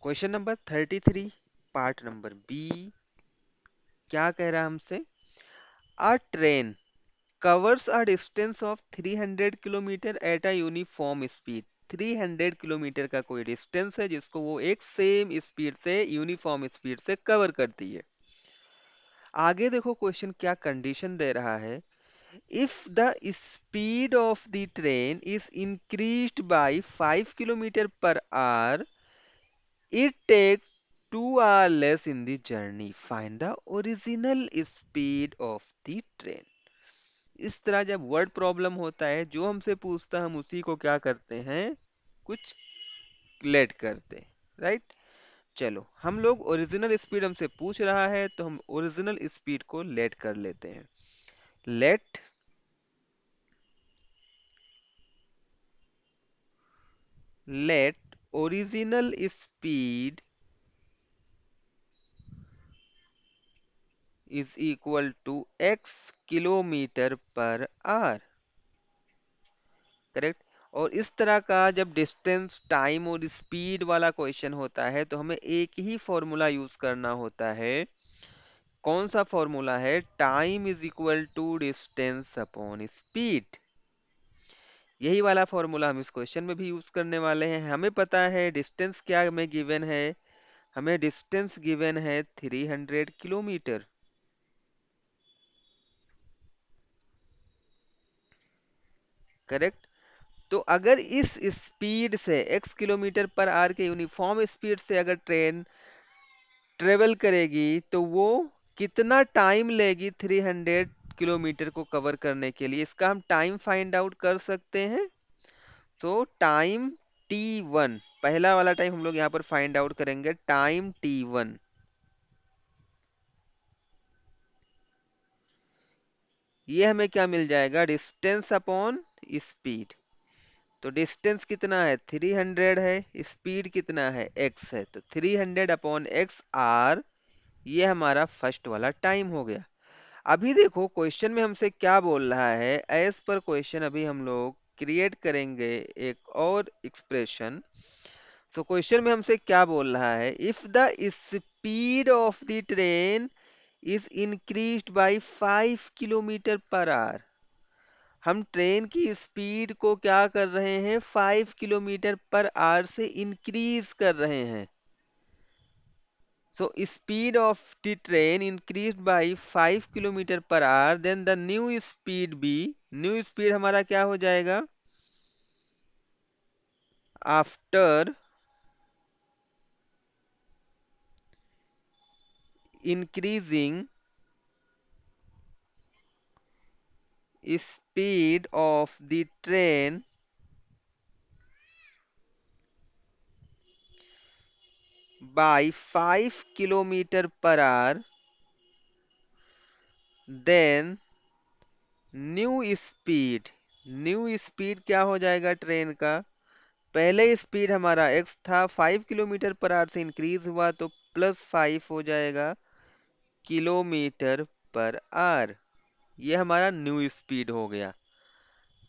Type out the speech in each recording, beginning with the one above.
Question number 33 part number B क्या कह रहा है हमसे। A train covers a distance of 300 kilometre at a uniform speed. 300 kilometre का कोई डिस्टेंस है जिसको वो एक सेम स्पीड से यूनिफॉर्म स्पीड से कवर करती है। आगे देखो क्वेश्चन क्या कंडीशन दे रहा है। If the speed of the train is increased by 5 kilometre per our, it takes 2 hours less in the journey. Find the original speed of the train. इस तरह जब वर्ड प्रॉब्लम होता है, जो हमसे पूछता है हम उसी को क्या करते हैं, कुछ लेट करते हैं, राइट। चलो हम लोग ओरिजिनल स्पीड हमसे पूछ रहा है तो हम ओरिजिनल स्पीड को लेट कर लेते हैं। Let let original speed is equal to x kilometre per hour. Correct. और इस तरह का जब डिस्टेंस टाइम और स्पीड वाला क्वेश्चन होता है तो हमें एक ही फॉर्मूला यूज करना होता है। कौन सा फॉर्मूला है? Time is equal to distance upon speed. यही वाला फॉर्मूला हम इस क्वेश्चन में भी यूज करने वाले हैं। हमें पता है डिस्टेंस क्या हमें गिवन है। हमें डिस्टेंस गिवन है 300 किलोमीटर। करेक्ट। तो अगर इस स्पीड से x किलोमीटर पर आवर के यूनिफॉर्म स्पीड से अगर ट्रेन ट्रेवल करेगी तो वो कितना टाइम लेगी 300 किलोमीटर को कवर करने के लिए, इसका हम टाइम फाइंड आउट कर सकते हैं। तो टाइम t1, पहला वाला टाइम हम लोग यहाँ पर फाइंड आउट करेंगे। टाइम t1 ये हमें क्या मिल जाएगा? Distance upon speed. तो डिस्टेंस कितना है? 300 है। स्पीड कितना है? x है। तो 300 अपॉन x आर, ये हमारा फर्स्ट वाला टाइम हो गया। अभी देखो क्वेश्चन में हमसे क्या बोल रहा है। एज पर क्वेश्चन अभी हम लोग क्रिएट करेंगे एक और एक्सप्रेशन। सो क्वेश्चन में हमसे क्या बोल रहा है। If the speed of the train is increased by 5 kilometre per our. हम ट्रेन की स्पीड को क्या कर रहे हैं? 5 किलोमीटर पर आवर से इंक्रीज कर रहे हैं। So speed of the train increased by 5 kilometre per hour, then the new speed B, new speed हमारा क्या हो जाएगा? After increasing speed of the train by 5 kilometre per hour, then new speed क्या हो जाएगा ट्रेन का? पहले speed हमारा x था, 5 किलोमीटर पर आवर से इंक्रीज हुआ तो +5 हो जाएगा किलोमीटर पर आवर। ये हमारा न्यू स्पीड हो गया।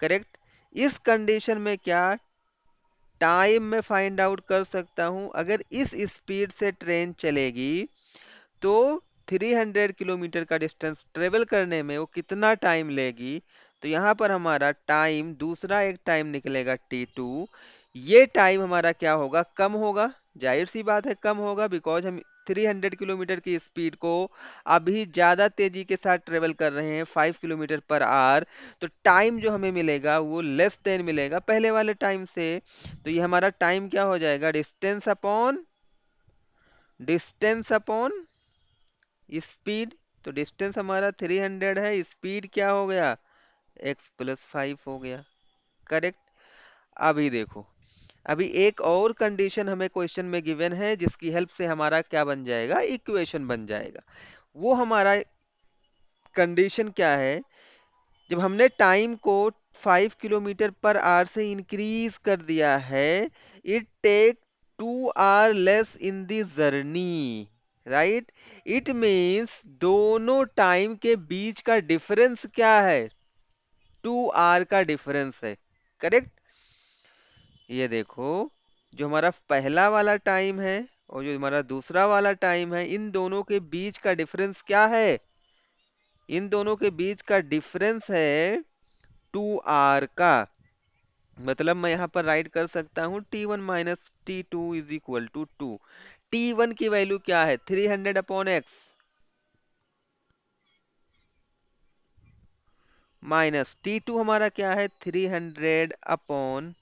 करेक्ट। इस कंडीशन में क्या टाइम में फाइंड आउट कर सकता हूं। अगर इस स्पीड से ट्रेन चलेगी तो 300 किलोमीटर का डिस्टेंस ट्रेवल करने में वो कितना टाइम लेगी। तो यहाँ पर हमारा टाइम, दूसरा एक टाइम निकलेगा t2। ये टाइम हमारा क्या होगा? कम होगा। जाहिर सी बात है कम होगा, बिकॉज हम 300 किलोमीटर की स्पीड को अभी ज्यादा तेजी के साथ ट्रेवल कर रहे हैं, 5 किलोमीटर पर आवर। तो टाइम जो हमें मिलेगा वो लेस देन मिलेगा पहले वाले टाइम से। तो ये हमारा टाइम क्या हो जाएगा? Distance upon speed. तो डिस्टेंस हमारा 300 है, स्पीड क्या हो गया? x+5 हो गया। करेक्ट। अभी देखो, अभी एक और कंडीशन हमें क्वेश्चन में गिवन है जिसकी हेल्प से हमारा क्या बन जाएगा? इक्वेशन बन जाएगा। वो हमारा कंडीशन क्या है? जब हमने टाइम को 5 किलोमीटर पर आवर से इंक्रीज कर दिया है, it take 2 hour less in the journey, right. It means दोनों टाइम के बीच का डिफरेंस क्या है? 2 आवर का डिफरेंस है। करेक्ट। ये देखो, जो हमारा पहला वाला टाइम है और जो हमारा दूसरा वाला टाइम है, इन दोनों के बीच का डिफरेंस क्या है? इन दोनों के बीच का डिफरेंस है 2r का। मतलब मैं यहाँ पर राइट कर सकता हूँ T1 minus T2 is equal to 2। T1 की वैल्यू क्या है? 300 अपॉन एक्स माइनस T2 हमारा क्या है? 300 upon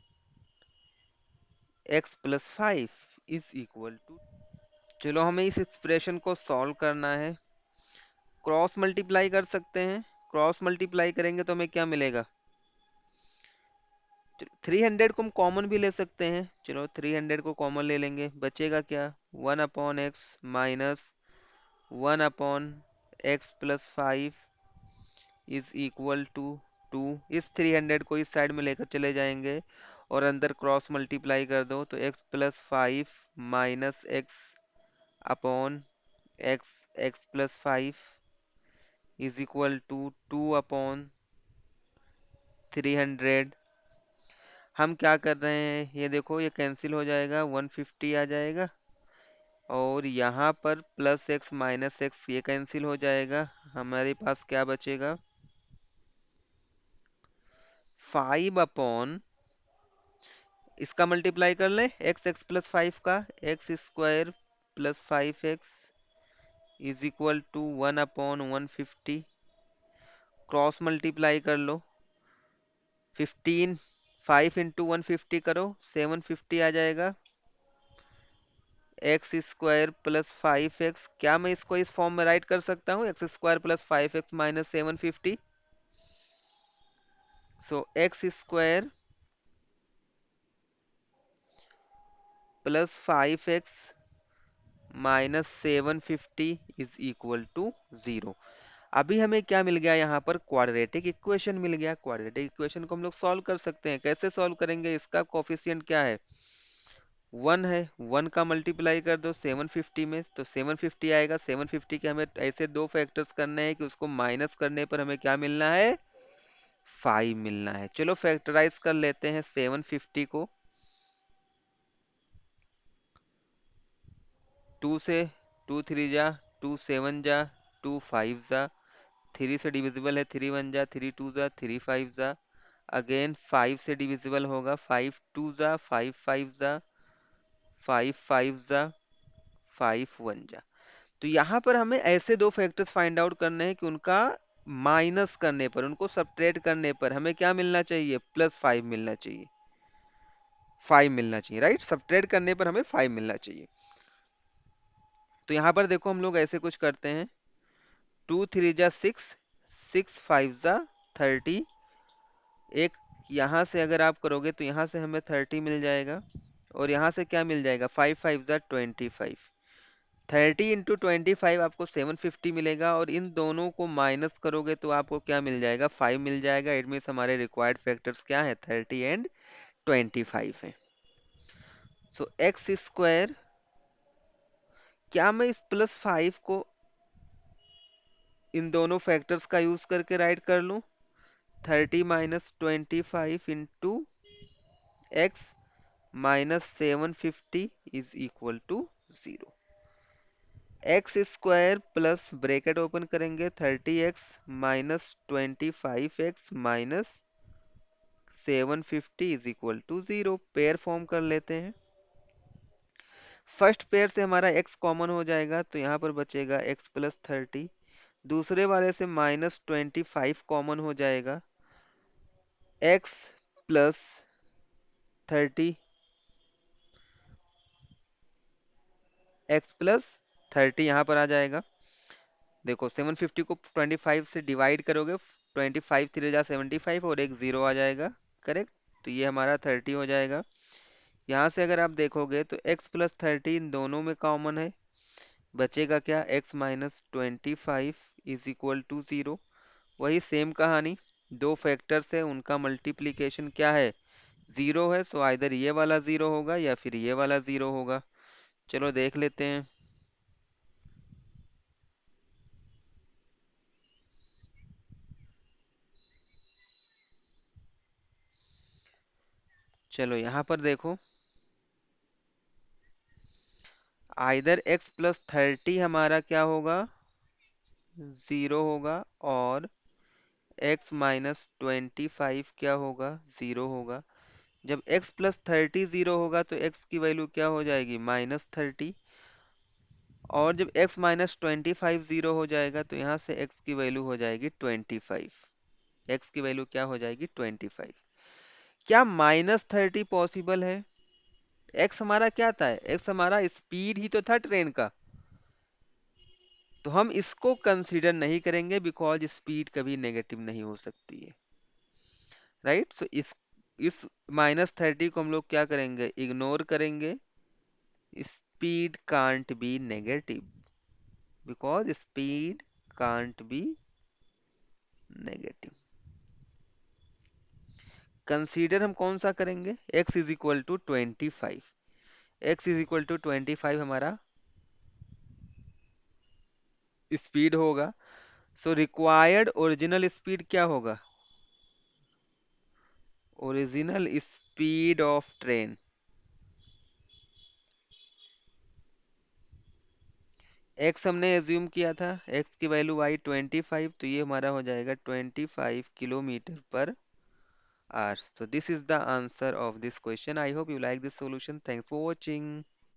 X plus 5 is equal to. चलो हमें इस एक्सप्रेशन को सॉल्व करना है। क्रॉस मल्टीप्लाई कर सकते हैं। क्रॉस मल्टीप्लाई करेंगे तो हमें क्या मिलेगा? 300 को हम कॉमन भी ले सकते हैं। चलो 300 को कॉमन ले लेंगे, बचेगा क्या? 1 upon X minus 1 upon X plus 5 is equal to 2। इस 300 को इस साइड में लेकर चले जाएंगे और अंदर क्रॉस मल्टीप्लाई कर दो तो x plus 5 minus x upon x x plus 5 is equal to 2 upon 300। हम क्या कर रहे हैं, ये देखो ये कैंसिल हो जाएगा, 150 आ जाएगा और यहाँ पर प्लस एक्स माइनस एक्स ये कैंसिल हो जाएगा। हमारे पास क्या बचेगा? 5 अपॉन, इसका मल्टीप्लाई कर लें, एक्स एक्स प्लस 5 का, x square plus 5x is equal to 1 upon 150। Cross multiply कर लो, 15, 5 इंटू 150 करो, 750 आ जाएगा। एक्स स्क्वायर प्लस 5x, क्या मैं इसको इस फॉर्म में राइट कर सकता हूँ? X square plus 5x minus 750। So x square plus 5x minus 750 is equal to 0। अभी हमें क्या मिल गया? यहाँ पर क्वाड्रेटिक इक्वेशन मिल गया। क्वाड्रेटिक इक्वेशन को हम लोग सॉल्व कर सकते हैं। कैसे सॉल्व करेंगे? इसका कोफिशिएंट क्या है? 1 है। 1 का मल्टीप्लाई कर दो 750 में तो 750 आएगा। 750 के हमें ऐसे दो फैक्टर्स करने हैं कि उसको माइनस करने पर हमें क्या मिलना है? 5 मिलना है। चलो फैक्टराइज कर लेते हैं 750 को। 2 से 2 3 जा, 2 7 जा, 2 5 जा, 3 से डिविजिबल है, 3 1 जा, 3 2 जा, 3 5 जा, अगेन 5 से डिविजिबल होगा, 5 2 जा, 5 5 जा, 5 5 जा, 5 1 जा। तो यहाँ पर हमें ऐसे दो फैक्टर्स फाइंड आउट करने हैं कि उनका माइनस करने पर, उनको सब्ट्रैक्ट करने पर हमें क्या मिलना चाहिए? प्लस 5 मिलना चाहिए। 5 मिलना चाहिए, राइट? सब्ट्रैक्ट करने पर हमें 5 मिलना चाहिए। तो यहाँ पर देखो हम लोग ऐसे कुछ करते हैं, 2 3 जा 6, 6 5 जा 30। एक यहाँ से अगर आप करोगे तो यहाँ से हमें 30 मिल जाएगा और यहाँ से क्या मिल जाएगा? 5 5 जा 25। 30 इंटू 25 आपको 750 मिलेगा और इन दोनों को माइनस करोगे तो आपको क्या मिल जाएगा? 5 मिल जाएगा। इट मीन्स हमारे रिक्वायर्ड फैक्टर्स क्या है? 30 एंड 25 है। सो एक्स स्क्वायर, क्या मैं इस प्लस 5 को इन दोनों फैक्टर्स का यूज करके राइट कर लूं? 30 minus 25 into x minus 750 is equal to 0। X square plus bracket open करेंगे 30x minus 25x minus 750 is equal to 0। Pair form कर लेते हैं। फर्स्ट पेयर से हमारा x कॉमन हो जाएगा तो यहाँ पर बचेगा x प्लस 30। दूसरे वाले से माइनस 25 कॉमन हो जाएगा, x प्लस 30, x प्लस 30 यहाँ पर आ जाएगा। देखो 750 को 25 से डिवाइड करोगे, 25 3 जा 75 और एक जीरो आ जाएगा, करेक्ट? तो ये हमारा 30 हो जाएगा। यहाँ से अगर आप देखोगे तो x प्लस 30 इन दोनों में कॉमन है, बचेगा क्या? x minus 25 is equal to 0। वही सेम कहानी, दो फैक्टर्स है, उनका मल्टीप्लीकेशन क्या है? 0 है। सो आइदर ये वाला 0 होगा या फिर ये वाला 0 होगा। चलो देख लेते हैं। चलो यहाँ पर देखो, आइदर x प्लस 30 हमारा क्या होगा, 0 होगा, और x माइनस 25 क्या होगा, 0 होगा। जब x प्लस 30 0 होगा तो x की वैल्यू क्या हो जाएगी, -30। और जब x माइनस 25 0 हो जाएगा तो यहाँ से x की वैल्यू हो जाएगी 25। x की वैल्यू क्या हो जाएगी, 25। क्या -30 पॉसिबल है? x हमारा क्या था, x हमारा स्पीड ही तो था ट्रेन का। तो हम इसको कंसीडर नहीं करेंगे, बिकॉज स्पीड कभी नेगेटिव नहीं हो सकती है, राइट। सो इस -30 को हम लोग क्या करेंगे, इग्नोर करेंगे। Speed can't be negative, because speed can't be negative. Consider हम कौन सा करेंगे, x is equal to 25। x is equal to 25 हमारा स्पीड होगा। सो रिक्वायर्ड ओरिजिनल स्पीड क्या होगा, original speed of train. x हमने एज्यूम किया था, x की वैल्यू आई 25, तो ये हमारा हो जाएगा 25 kilometre per our. So this is the answer of this question. I hope you like this solution. Thanks for watching.